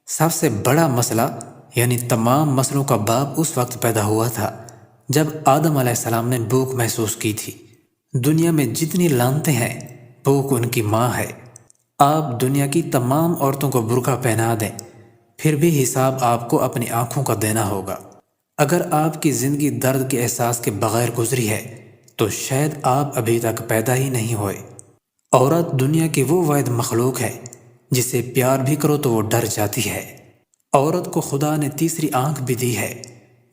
سب سے بڑا مسئلہ یعنی تمام مسئلوں کا باب اس وقت پیدا ہوا تھا جب آدم علیہ السلام نے بھوک محسوس کی تھی۔ دنیا میں جتنی لعنتیں ہیں بھوک ان کی ماں ہے۔ آپ دنیا کی تمام عورتوں کو برقع پہنا دیں، پھر بھی حساب آپ کو اپنی آنکھوں کا دینا ہوگا۔ اگر آپ کی زندگی درد کے احساس کے بغیر گزری ہے تو شاید آپ ابھی تک پیدا ہی نہیں ہوئے۔ عورت دنیا کی وہ واحد مخلوق ہے جسے پیار بھی کرو تو وہ ڈر جاتی ہے۔ عورت کو خدا نے تیسری آنکھ بھی دی ہے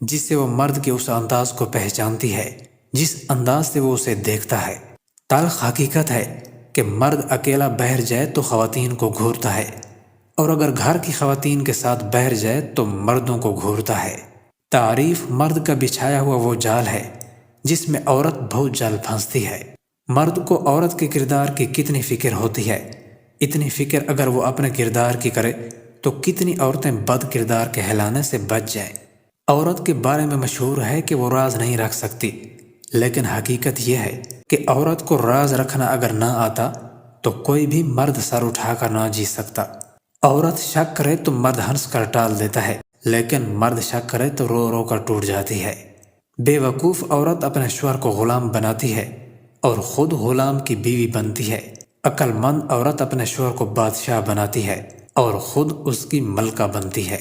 جس سے وہ مرد کے اس انداز کو پہچانتی ہے جس انداز سے وہ اسے دیکھتا ہے۔ تلخ حقیقت ہے کہ مرد اکیلا بہر جائے تو خواتین کو گھورتا ہے، اور اگر گھر کی خواتین کے ساتھ بہر جائے تو مردوں کو گھورتا ہے۔ تعریف مرد کا بچھایا ہوا وہ جال ہے جس میں عورت بہت جل پھنستی ہے۔ مرد کو عورت کے کردار کی کتنی فکر ہوتی ہے، اتنی فکر اگر وہ اپنے کردار کی کرے تو کتنی عورتیں بد کردار کہلانے سے بچ جائیں۔ عورت کے بارے میں مشہور ہے کہ وہ راز نہیں رکھ سکتی، لیکن حقیقت یہ ہے کہ عورت کو راز رکھنا اگر نہ آتا تو کوئی بھی مرد سر اٹھا کر نہ جی سکتا۔ عورت شک کرے تو مرد ہنس کر ٹال دیتا ہے، لیکن مرد شک کرے تو رو رو کر ٹوٹ جاتی ہے۔ بے وقوف عورت اپنے شوہر کو غلام بناتی ہے اور خود غلام کی بیوی بنتی ہے۔ عقل مند عورت اپنے شوہر کو بادشاہ بناتی ہے اور خود اس کی ملکہ بنتی ہے۔